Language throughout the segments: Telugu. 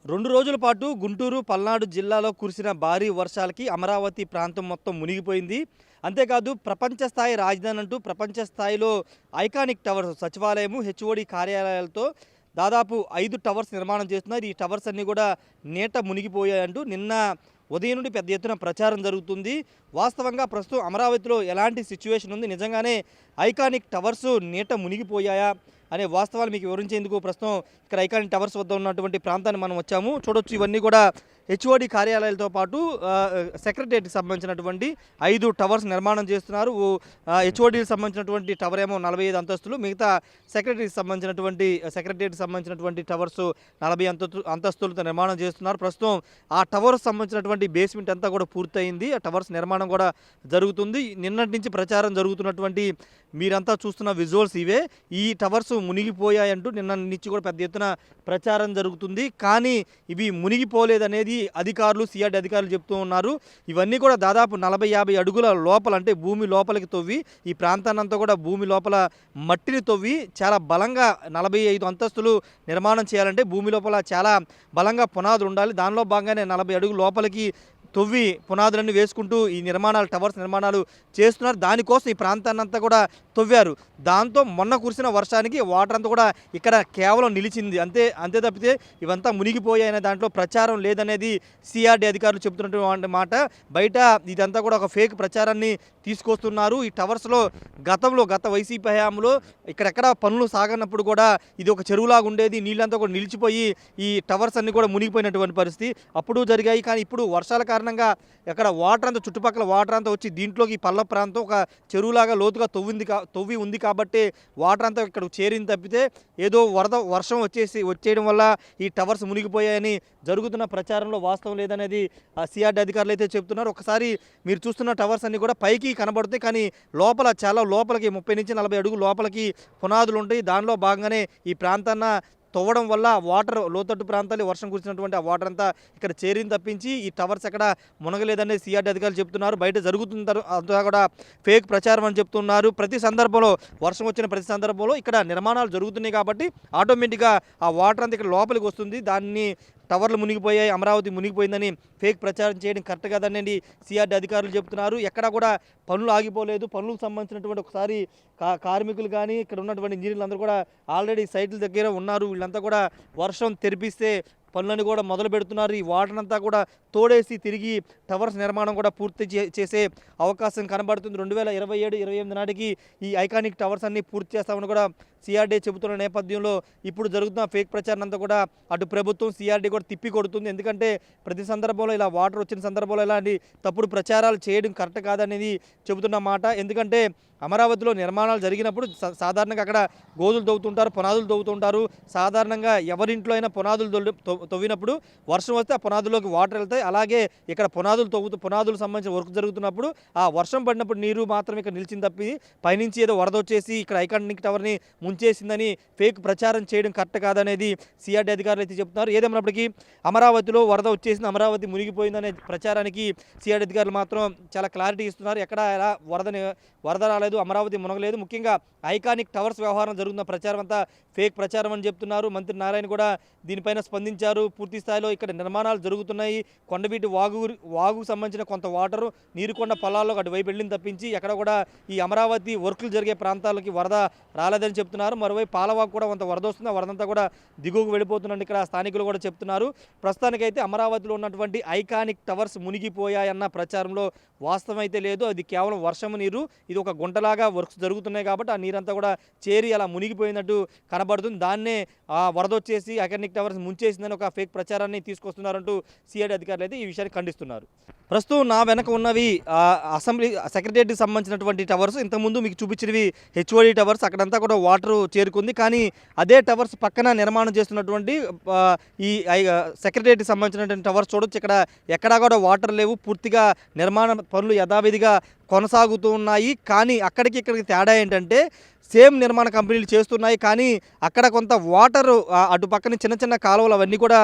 2 రోజుల పాటు గుంటూరు, పల్నాడు జిల్లాలో కురిసిన భారీ వర్షాలకి అమరావతి ప్రాంతం మొత్తం మునిగిపోయింది. అంతేకాదు ప్రపంచ స్థాయి రాజధాని అంటూ ప్రపంచ స్థాయిలో ఐకానిక్ టవర్స్ సచివాలయము, హెచ్ఓడి కార్యాలయాలతో దాదాపు 5 టవర్స్ నిర్మాణం చేస్తున్నారు. ఈ టవర్స్ అన్నీ కూడా నీట మునిగిపోయాయంటూ నిన్న ఉదయం నుండి పెద్ద ఎత్తున ప్రచారం జరుగుతుంది. వాస్తవంగా ప్రస్తుతం అమరావతిలో ఎలాంటి సిచ్యువేషన్ ఉంది, నిజంగానే ఐకానిక్ టవర్స్ నీట మునిగిపోయాయా అనే వాస్తవాలు మీకు వివరించేందుకు ప్రస్తుతం ఇక్కడ ఐకానిక్ టవర్స్ వద్ద ఉన్నటువంటి ప్రాంతాన్ని మనం వచ్చాము. చూడొచ్చు, ఇవన్నీ కూడా హెచ్ఓడి కార్యాలయాలతో పాటు సెక్రటరియట్కి సంబంధించినటువంటి 5 టవర్స్ నిర్మాణం చేస్తున్నారు. హెచ్ఓడికి సంబంధించినటువంటి టవర్ ఏమో 45 అంతస్తులు, మిగతా సెక్రటరియట్కి సంబంధించినటువంటి టవర్స్ 40 అంతస్తులతో నిర్మాణం చేస్తున్నారు. ప్రస్తుతం ఆ టవర్స్ సంబంధించినటువంటి బేస్మెంట్ అంతా కూడా పూర్తయింది. ఆ టవర్స్ నిర్మాణం కూడా జరుగుతుంది. నిన్నటి నుంచి ప్రచారం జరుగుతున్నటువంటి మీరంతా చూస్తున్న విజువల్స్ ఇవే. ఈ టవర్స్ మునిగిపోయాయంటూ నిన్న నుంచి కూడా పెద్ద ఎత్తున ప్రచారం జరుగుతుంది. కానీ ఇవి మునిగిపోలేదనేది అధికారులు, సిఆర్డీ అధికారులు చెప్తూ ఉన్నారు. ఇవన్నీ కూడా దాదాపు 40-50 అడుగుల లోపల, అంటే భూమి లోపలికి తవ్వి, ఈ ప్రాంతాన్నంతా కూడా భూమి లోపల మట్టిని తవ్వి చాలా బలంగా 45 అంతస్తులు నిర్మాణం చేయాలంటే భూమి లోపల చాలా బలంగా పునాదులు ఉండాలి. దానిలో భాగంగానే 40 అడుగుల లోపలికి తవ్వి పునాదులన్నీ వేసుకుంటూ ఈ టవర్స్ నిర్మాణాలు చేస్తున్నారు. దానికోసం ఈ ప్రాంతాన్నంతా కూడా తవ్వారు. దాంతో మొన్న కురిసిన వర్షానికి వాటర్ అంతా కూడా ఇక్కడ కేవలం నిలిచింది, అంతే తప్పితే ఇవంతా మునిగిపోయాయనే దాంట్లో ప్రచారం లేదనేది సిఆర్డీ అధికారులు చెబుతున్నటువంటి మాట. బయట ఇదంతా కూడా ఒక ఫేక్ ప్రచారాన్ని తీసుకొస్తున్నారు. ఈ టవర్స్లో గత వైసీపీ హయాంలో ఇక్కడెక్కడ పనులు సాగనప్పుడు కూడా ఇది ఒక చెరువులాగా ఉండేది, నీళ్ళంతా కూడా నిలిచిపోయి ఈ టవర్స్ అన్నీ కూడా మునిగిపోయినటువంటి పరిస్థితి అప్పుడు జరిగాయి. కానీ ఇప్పుడు వర్షాల కారణంగా ఎక్కడ వాటర్ అంతా, చుట్టుపక్కల వాటర్ అంతా వచ్చి దీంట్లోకి పల్ల ప్రాంతం ఒక చెరువులాగా లోతుగా తవ్వి ఉంది కాబట్టి వాటర్ అంతా ఇక్కడ చేరింది తప్పితే ఏదో వర్షం వచ్చేయడం వల్ల ఈ టవర్స్ మునిగిపోయాయని జరుగుతున్న ప్రచారంలో వాస్తవం లేదనేది సిఆర్డీ అధికారులు అయితే చెప్తున్నారు. ఒకసారి మీరు చూస్తున్న టవర్స్ అన్నీ కూడా పైకి కనబడుతాయి, కానీ లోపల చాలా లోపలికి 30-40 అడుగులు లోపలికి పునాదులు ఉంటాయి. దానిలో భాగంగానే ఈ ప్రాంతాన్న తవ్వడం వల్ల వాటర్ లోతట్టు ప్రాంతాలు వర్షం కురిసినటువంటి ఆ వాటర్ అంతా ఇక్కడ చేరింది తప్పించి ఈ టవర్స్ ఎక్కడ మునగలేదనేది సిఆర్డీ అధికారులు చెప్తున్నారు. బయట జరుగుతున్న అంతా కూడా ఫేక్ ప్రచారం అని చెప్తున్నారు. ప్రతి సందర్భంలో వర్షం వచ్చిన ప్రతి సందర్భంలో ఇక్కడ నిర్మాణాలు జరుగుతున్నాయి కాబట్టి ఆటోమేటిక్గా ఆ వాటర్ అంతా ఇక్కడ లోపలికి వస్తుంది. దాన్ని టవర్లు మునిగిపోయాయి, అమరావతి మునిగిపోయిందని ఫేక్ ప్రచారం చేయడం కరెక్ట్ కాదనేది సిఆర్డీ అధికారులు చెప్తున్నారు. ఎక్కడా కూడా పనులు ఆగిపోలేదు. పనులకు సంబంధించినటువంటి ఒకసారి కార్మికులు కానీ ఇక్కడ ఉన్నటువంటి ఇంజనీర్లు అందరూ కూడా ఆల్రెడీ సైట్ల దగ్గర ఉన్నారు. వీళ్ళంతా కూడా వర్షం తెరిపిస్తే పనులను కూడా మొదలు పెడుతున్నారు. ఈ వాటర్ అంతా కూడా తోడేసి తిరిగి టవర్స్ నిర్మాణం కూడా పూర్తి చేసే అవకాశం కనబడుతుంది. 2027-28 నాటికి ఈ ఐకానిక్ టవర్స్ అన్ని పూర్తి చేస్తామని కూడా సిఆర్డీ చెబుతున్న నేపథ్యంలో ఇప్పుడు జరుగుతున్న ఫేక్ ప్రచారం అంతా కూడా అటు ప్రభుత్వం, సిఆర్డీ కూడా తిప్పి కొడుతుంది. ఎందుకంటే ప్రతి సందర్భంలో ఇలా వాటర్ వచ్చిన సందర్భంలో ఇలాంటి తప్పుడు ప్రచారాలు చేయడం కరెక్ట్ కాదనేది చెబుతున్న మాట. ఎందుకంటే అమరావతిలో నిర్మాణాలు జరిగినప్పుడు సాధారణంగా అక్కడ గోధులు తవ్వుతుంటారు, పునాదులు తవ్వుతుంటారు. సాధారణంగా ఎవరింట్లో అయినా పునాదులు తవ్వినప్పుడు వర్షం వస్తే ఆ పునాదుల్లోకి వాటర్ వెళ్తాయి. అలాగే ఇక్కడ పునాదులు సంబంధించిన వర్క్ జరుగుతున్నప్పుడు ఆ వర్షం పడినప్పుడు నీరు మాత్రం ఇక్కడ నిలిచింది తప్పి పైనుంచి ఏదో వరద వచ్చేసి ఇక్కడ ఐకానిక్ టవర్ని ముంచేసిందని ఫేక్ ప్రచారం చేయడం కరెక్ట్ కాదనేది సిఆర్డీ అధికారులు అయితే చెప్తున్నారు. ఏదేమైనప్పటికీ అమరావతిలో వరద వచ్చేసింది, అమరావతి మునిగిపోయిందనే ప్రచారానికి సిఆర్డీ అధికారులు మాత్రం చాలా క్లారిటీ ఇస్తున్నారు. ఎక్కడ ఎలా వరద రాలేదు, అమరావతి మునగలేదు. ముఖ్యంగా ఐకానిక్ టవర్స్ వ్యవహారం జరుగుతున్న ప్రచారం అంతా ఫేక్ ప్రచారం అని చెప్తున్నారు. మంత్రి నారాయణ కూడా దీనిపైన స్పందించారు. పూర్తి స్థాయిలో ఇక్కడ నిర్మాణాలు జరుగుతున్నాయి. కొండవీటి వాగుకు సంబంధించిన కొంత వాటరు నీరుకొండ పొలాల్లో అటువైపు వెళ్ళింది తప్పించి ఎక్కడ కూడా ఈ అమరావతి వర్కులు జరిగే ప్రాంతాలకి వరద రాలేదని చెప్తున్నారు. మరోవైపు పాలవాగు కూడా కొంత వరద వస్తుంది, ఆ వరదంతా కూడా దిగువకు వెళ్ళిపోతుందని ఇక్కడ స్థానికులు కూడా చెప్తున్నారు. ప్రస్తుతానికైతే అమరావతిలో ఉన్నటువంటి ఐకానిక్ టవర్స్ మునిగిపోయాయన్న ప్రచారంలో వాస్తవం అయితే లేదు. అది కేవలం వర్షం నీరు, ఇది ఒక గుంటలాగా వర్క్స్ జరుగుతున్నాయి కాబట్టి ఆ నీరంతా కూడా చేరి అలా మునిగిపోయినట్టు కనబడుతుంది. దాన్నే వరద వచ్చేసి ఐకానిక్ టవర్స్ ముంచేసిందని ఒక ఫేక్ ప్రచారాన్ని తీసుకొస్తున్నారంటూ సిఆర్డీ అధికారులు అయితే ఈ విషయాన్ని ఖండిస్తున్నారు. ప్రస్తుతం నా వెనక ఉన్నవి అసెంబ్లీ సెక్రటరియట్కి సంబంధించినటువంటి టవర్స్. ఇంతకుముందు మీకు చూపించినవి హెచ్ఓడి టవర్స్, అక్కడంతా కూడా వాటర్ చేరుకుంది. కానీ అదే టవర్స్ పక్కన నిర్మాణం చేస్తున్నటువంటి ఈ సెక్రటరియట్కి సంబంధించినటువంటి టవర్స్ చూడొచ్చు, ఇక్కడ ఎక్కడా కూడా వాటర్ లేవు. పూర్తిగా నిర్మాణ పనులు యథావిధిగా కొనసాగుతూ ఉన్నాయి. కానీ ఇక్కడికి తేడా ఏంటంటే సేమ్ నిర్మాణ కంపెనీలు చేస్తున్నాయి. కానీ అక్కడ కొంత వాటరు అటు పక్కన చిన్న చిన్న కాలువలు అవన్నీ కూడా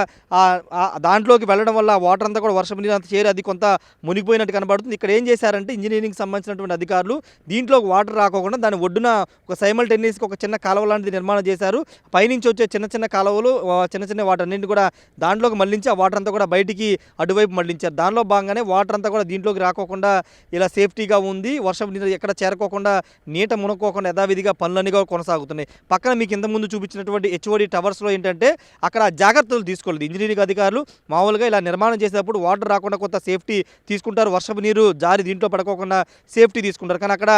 దాంట్లోకి వెళ్ళడం వల్ల వాటర్ అంతా కూడా వర్షపు నీరు అంతా చేరి అది కొంత మునిగిపోయినట్టు కనబడుతుంది. ఇక్కడ ఏం చేశారంటే ఇంజినీరింగ్‌కి సంబంధించినటువంటి అధికారులు దీంట్లోకి వాటర్ రాకోకుండా దాని ఒడ్డున ఒక సైమల్టేనియస్‌గా ఒక చిన్న కాలువ లాంటిది నిర్మాణం చేశారు. పైనుంచి వచ్చే చిన్న చిన్న కాలువలు చిన్న చిన్న వాటర్ అన్నింటిని కూడా దాంట్లోకి మళ్లించి ఆ వాటర్ అంతా కూడా బయటికి అటువైపు మళ్లించారు. దానిలో భాగంగానే వాటర్ అంతా కూడా దీంట్లోకి రాకోకుండా ఇలా సేఫ్టీగా ఉంది. వర్షపు నీరు ఎక్కడ చేరుకోకుండా నీట మునక్కోకుండా యథావిధిగా పనులన్నీ కూడా కొనసాగుతున్నాయి. పక్కన మీకు ఇంతకుముందు చూపించినటువంటి హెచ్ఓడి టవర్స్‌లో ఏంటంటే అక్కడ జాగ్రత్తలు తీసుకోలేదు ఇంజినీరింగ్ అధికారులు. మామూలుగా ఇలా నిర్మాణం చేసేటప్పుడు వాటర్ రాకుండా కొంత సేఫ్టీ తీసుకుంటారు. వర్షపు నీరు జారి దీంట్లో పడుకోకుండా సేఫ్టీ తీసుకుంటారు. కానీ అక్కడ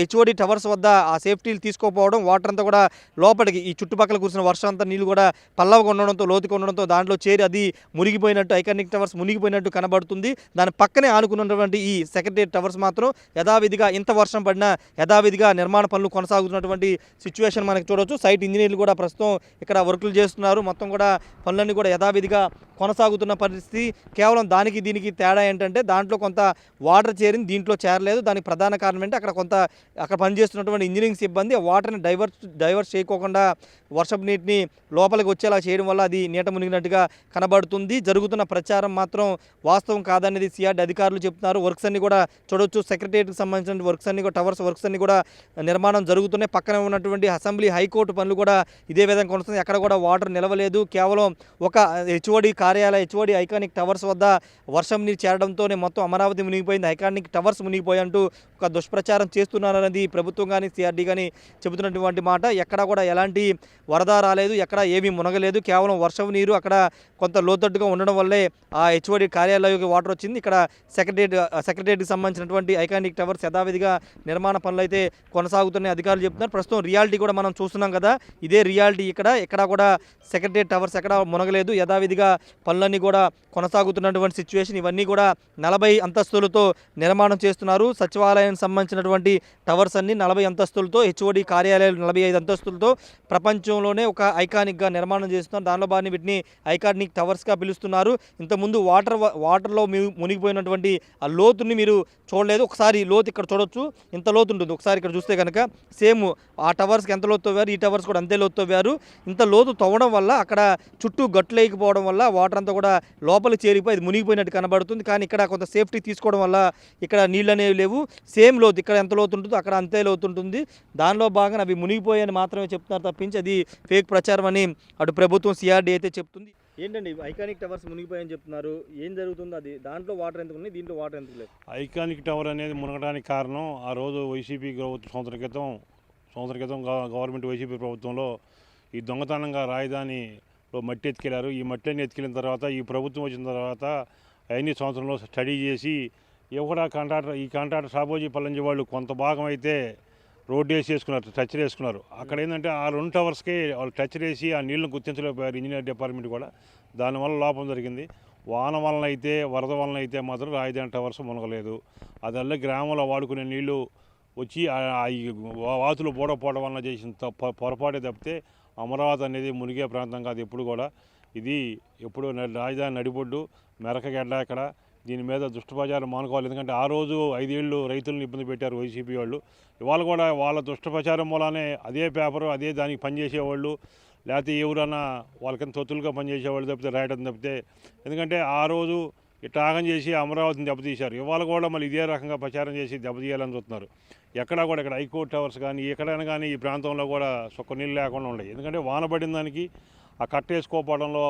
హెచ్ఓడి టవర్స్ వద్ద ఆ సేఫ్టీలు తీసుకోకపోవడం వాటర్ అంతా కూడా లోపలికి ఈ చుట్టుపక్కల కురిసిన వర్షం అంతా నీళ్ళు కూడా పల్లవగా ఉండడంతో లోతుగా ఉండడంతో దాంట్లో చేరి అది మునిగిపోయినట్టు ఐకానిక్ టవర్స్ మునిగిపోయినట్టు కనబడుతుంది. దాని పక్కనే ఆనుకున్నటువంటి ఈ సెక్రటేరియట్ టవర్స్ మాత్రం యథావిధిగా ఇంత వర్షం పడినా యథావిధిగా నిర్మాణ పనులు కొనసాగుతున్నటువంటి సిచ్యువేషన్ మనకి చూడవచ్చు. సైట్ ఇంజనీర్లు కూడా ప్రస్తుతం ఇక్కడ వర్కులు చేస్తున్నారు. మొత్తం కూడా పనులన్నీ కూడా యథావిధిగా కొనసాగుతున్న పరిస్థితి. కేవలం దానికి దీనికి తేడా ఏంటంటే దాంట్లో కొంత వాటర్ చేరింది, దీంట్లో చేరలేదు. దానికి ప్రధాన కారణం ఏంటంటే అక్కడ పనిచేస్తున్నటువంటి ఇంజనీరింగ్ సిబ్బంది వాటర్ని డైవర్ట్ చేయకోకుండా వర్షపు నీటిని లోపలికి వచ్చేలా చేయడం వల్ల అది నీట మునిగినట్టుగా కనబడుతుంది. జరుగుతున్న ప్రచారం మాత్రం వాస్తవం కాదనేది సిఆర్డీ అధికారులు చెప్తున్నారు. వర్క్స్ అన్ని కూడా చూడొచ్చు. సెక్రటేరియట్కి సంబంధించిన వర్క్స్ అన్ని కూడా టవర్స్ వర్క్స్ అన్ని కూడా నిర్మాణం జరుగుతున్నాయి. పక్కనే ఉన్నటువంటి అసెంబ్లీ హైకోర్టు పనులు కూడా ఇదే విధంగా కొనసాగుతుంది. ఎక్కడ కూడా వాటర్ నిలవలేదు. కేవలం ఒక హెచ్ఓడి కార్యాలయ హెచ్ఓడి ఐకానిక్ టవర్స్ వద్ద వర్షం నీరు చేరడంతోనే మొత్తం అమరావతి మునిగిపోయింది, ఐకానిక్ టవర్స్ మునిగిపోయి అంటూ ఒక దుష్ప్రచారం చేస్తున్నారనేది ప్రభుత్వం కానీ సిఆర్డీ కానీ చెబుతున్నటువంటి మాట. ఎక్కడ కూడా ఎలాంటి వరద రాలేదు, ఎక్కడ ఏమీ మునగలేదు. కేవలం వర్షం నీరు అక్కడ కొంత లోతట్టుగా ఉండడం వల్లే ఆ హెచ్ఓడి కార్యాలయంలోకి వాటర్ వచ్చింది. ఇక్కడ సెక్రటేరియట్కి సంబంధించినటువంటి ఐకానిక్ టవర్స్ యథావిధిగా నిర్మాణ పనులు అయితే కొనసాగుతున్నాయి అధికారులు చెప్తున్నారు. ప్రస్తుతం రియాలిటీ కూడా మనం చూస్తున్నాం కదా, ఇదే రియాలిటీ. ఇక్కడ కూడా సెక్రటేరియట్ టవర్స్ ఎక్కడ మునగలేదు, యథావిధిగా పనులన్నీ కూడా కొనసాగుతున్నటువంటి సిచ్యువేషన్. ఇవన్నీ కూడా 40 అంతస్తులతో నిర్మాణం చేస్తున్నారు. సచివాలయానికి సంబంధించినటువంటి టవర్స్ అన్ని 40 అంతస్తులతో, హెచ్ఓడి కార్యాలయాలు 45 అంతస్తులతో ప్రపంచంలోనే ఒక ఐకానిక్గా నిర్మాణం చేస్తున్నారు. దానిలో భాగంగా వీటిని ఐకానిక్ టవర్స్గా పిలుస్తున్నారు. ఇంతకుముందు వాటర్లో మునిగిపోయినటువంటి ఆ లోతుని మీరు చూడలేదు. ఒకసారి లోతు ఇక్కడ చూడొచ్చు, ఇంత లోతు ఉంటుంది. ఒకసారి ఇక్కడ చూస్తే కనుక సేమ్ ఆ టవర్స్కి ఎంత లోతు తవ్వారు, ఈ టవర్స్ కూడా అంతే లోతు తవ్వారు. ఇంత లోతు తవ్వడం వల్ల అక్కడ చుట్టూ గట్లు లేకపోవడం వల్ల వాటర్ అంతా కూడా లోపలికి చేరిపోయి అది మునిగిపోయినట్టు కనబడుతుంది. కానీ ఇక్కడ కొంత సేఫ్టీ తీసుకోవడం వల్ల ఇక్కడ నీళ్ళు అనేవి లేవు. సేమ్ లోతు ఇక్కడ ఎంత లోతు ఉంటుందో అక్కడ అంతే లోతు ఉంటుంది. దానిలో భాగంగా అవి మునిగిపోయాయని మాత్రమే చెప్తున్నారు తప్పించి అది ఫేక్ ప్రచారం అని అటు ప్రభుత్వం సిఆర్డీ అయితే చెప్తుంది. ఏంటండి ఐకానిక్ టవర్స్ మునిగిపోయాయని చెప్తున్నారు, ఏం జరుగుతుంది? అది దాంట్లో వాటర్ ఎందుకు ఉన్నాయి, దీంట్లో వాటర్ ఎందుకు లేదు? ఐకానిక్ టవర్ అనేది మునగడానికి కారణం ఆ రోజు వైసీపీ సంవత్సరం క్రితం గవర్నమెంట్ వైసీపీ ప్రభుత్వంలో ఈ దొంగతనంగా రాజధానిలో మట్టి ఎత్తుకెళ్లారు. ఈ మట్టిని ఎత్తుకెళ్ళిన తర్వాత ఈ ప్రభుత్వం వచ్చిన తర్వాత అవన్నీ సంవత్సరంలో స్టడీ చేసి ఎవడా కాంట్రాక్టర్ సాబోజీ పల్లంజి వాళ్ళు కొంత భాగం అయితే రోడ్డు వేసుకున్నారు, టచ్ వేసుకున్నారు. అక్కడ ఏంటంటే ఆ 2 టవర్స్కి వాళ్ళు టచ్ వేసి ఆ నీళ్ళని గుర్తించలేకపోయారు ఇంజనీర్ డిపార్ట్మెంట్ కూడా. దానివల్ల లోపం జరిగింది. వాన వలన అయితే వరద వలన అయితే మాత్రం రాజధాని టవర్స్ మునగలేదు. అదల్లా గ్రామంలో వాడుకునే నీళ్లు వచ్చి వాతులు బోడపోవడం వలన చేసిన పొరపాటే తప్పితే అమరావతి అనేది మునిగే ప్రాంతం కాదు ఎప్పుడు కూడా. ఇది ఎప్పుడు రాజధాని నడిబొడ్డు, మెరకగడ్డ. ఇక్కడ దీని మీద దుష్టప్రచారం మానుకోవాలి. ఎందుకంటే ఆ రోజు 5 ఏళ్ళు రైతులను ఇబ్బంది పెట్టారు వైసీపీ వాళ్ళు. ఇవాళ కూడా వాళ్ళ దుష్టప్రచారం మూలానే అదే పేపరు అదే దానికి పనిచేసేవాళ్ళు, లేకపోతే ఎవరన్నా వాళ్ళకింత తొత్తులుగా పనిచేసేవాళ్ళు తప్పితే రాయడం తప్పితే. ఎందుకంటే ఆ రోజు ఇట్లా ఆగం చేసి అమరావతిని దెబ్బతీశారు. ఇవాళ కూడా మళ్ళీ ఇదే రకంగా ప్రచారం చేసి దెబ్బతీయాలని చూస్తున్నారు. ఎక్కడా కూడా ఇక్కడ హైకోర్టు టవర్స్ కానీ ఎక్కడైనా కానీ ఈ ప్రాంతంలో కూడా సుక్క నీళ్ళు లేకుండా ఉన్నాయి. ఎందుకంటే వాన పడిన దానికి ఆ కట్ట వేసుకోకపోవడంలో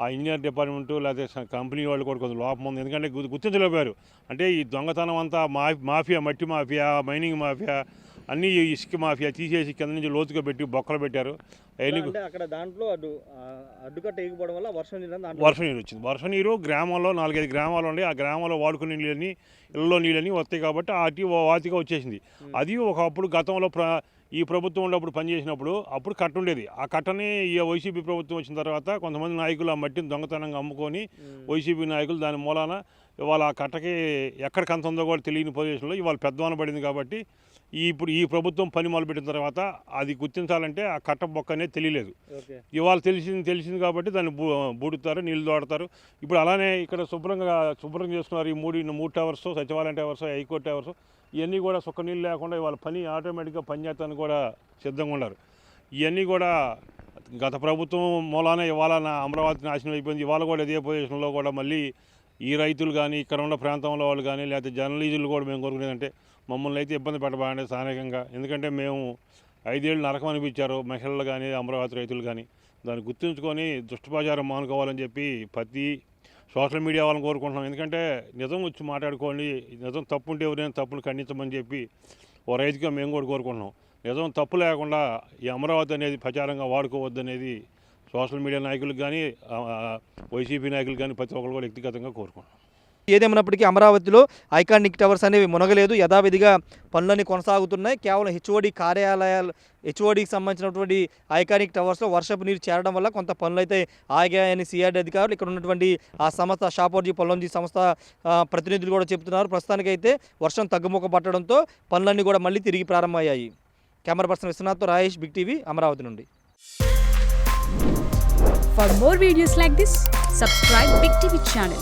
ఆ ఇంజనీర్ డిపార్ట్మెంటు లేకపోతే కంపెనీ వాళ్ళు కూడా కొంచెం లోపం ఉంది. ఎందుకంటే గుర్తించలేపారు. అంటే ఈ దొంగతనం అంతా మాఫియా, మట్టి మాఫియా, మైనింగ్ మాఫియా, అన్నీ ఇసుక మాఫియా తీసేసి కింద నుంచి లోతుగా పెట్టి బొక్కలు పెట్టారు. అక్కడ దాంట్లో అడ్డుకట్ట వేయకపోవడం వల్ల వర్షం నీరు వచ్చింది. వర్షం నీరు గ్రామాల్లో 4-5 గ్రామాలు ఉండి ఆ గ్రామాల్లో వాడుకునే నీళ్ళని ఇళ్ళలో నీళ్ళని వస్తాయి కాబట్టి వాతిగా వచ్చేసింది. అది ఒకప్పుడు గతంలో ఈ ప్రభుత్వం ఉన్నప్పుడు పనిచేసినప్పుడు అప్పుడు కట్ట ఉండేది. ఆ కట్టని ఈ వైసీపీ ప్రభుత్వం వచ్చిన తర్వాత కొంతమంది నాయకులు ఆ మట్టిని దొంగతనంగా అమ్ముకొని వైసీపీ నాయకులు దాని మూలాన ఇవాళ ఆ కట్టకి ఎక్కడికి అంత ఉందో కూడా తెలియని పొజిషన్లో ఇవాళ పెద్దవాన పడింది. కాబట్టి ఇప్పుడు ఈ ప్రభుత్వం పని మొదలుపెట్టిన తర్వాత అది గుర్తించాలంటే ఆ కట్ట బొక్క అనేది తెలియలేదు. ఇవాళ తెలిసింది కాబట్టి దాన్ని బూడుతారు, నీళ్ళు తోడతారు. ఇప్పుడు అలానే ఇక్కడ శుభ్రం చేసుకున్నారు. ఈ 3 టవర్స్, సచివాలయం టవర్స్, హైకోర్టు టవర్స్ ఇవన్నీ కూడా సుక్క నీళ్ళు లేకుండా వాళ్ళ పని ఆటోమేటిక్గా పనిచేస్తానికి కూడా సిద్ధంగా ఉన్నారు. ఇవన్నీ కూడా గత ప్రభుత్వం మూలానే ఇవాళ అమరావతి నాశనం అయిపోయింది. ఇవాళ కూడా ఇదే పొజిషన్లో కూడా మళ్ళీ ఈ రైతులు కానీ ఇక్కడ ఉన్న ప్రాంతంలో వాళ్ళు కానీ లేకపోతే జర్నలిస్టులు కూడా మేము కోరుకునేదంటే మమ్మల్ని అయితే ఇబ్బంది పెట్టబాండి స్థానికంగా. ఎందుకంటే మేము 5 ఏళ్ళు నరకం అనిపించారు మహిళలు కానీ అమరావతి రైతులు కానీ. దాన్ని గుర్తుంచుకొని దుష్టప్రచారం మానుకోవాలని చెప్పి ప్రతి సోషల్ మీడియా వాళ్ళని కోరుకుంటున్నాం. ఎందుకంటే నిజం వచ్చి మాట్లాడుకోండి, నిజం తప్పు ఉంటే ఎవరైనా తప్పులు ఖండించమని చెప్పి ఓ రైతుగా మేము కూడా కోరుకుంటున్నాం. నిజం తప్పు లేకుండా ఈ అమరావతి అనేది ప్రచారంగా వాడుకోవద్దు అనేది సోషల్ మీడియా నాయకులకు కానీ వైసీపీ నాయకులు కానీ ప్రతి ఒక్కరు కూడా వ్యక్తిగతంగా కోరుకుంటున్నాం. ఏదేమైనప్పటికీ అమరావతిలో ఐకానిక్ టవర్స్ అనేవి మునగలేదు, యథావిధిగా పనులన్నీ కొనసాగుతున్నాయి. కేవలం హెచ్ఓడికి సంబంధించినటువంటి ఐకానిక్ టవర్స్లో వర్షపు నీరు చేరడం వల్ల కొంత పనులు అయితే ఆగాయని సిఆర్డీ అధికారులు, ఇక్కడ ఉన్నటువంటి ఆ సంస్థ షాపోర్జీ పొల్లంజీ సంస్థ ప్రతినిధులు కూడా చెబుతున్నారు. ప్రస్తుతానికైతే వర్షం తగ్గుముఖ పట్టడంతో పనులన్నీ కూడా మళ్ళీ తిరిగి ప్రారంభమయ్యాయి. కెమెరా పర్సన్ విశ్వనాథ్తో రాయేష్, బిగ్ టీవీ, అమరావతి నుండి. For more videos like this, subscribe Big TV channel.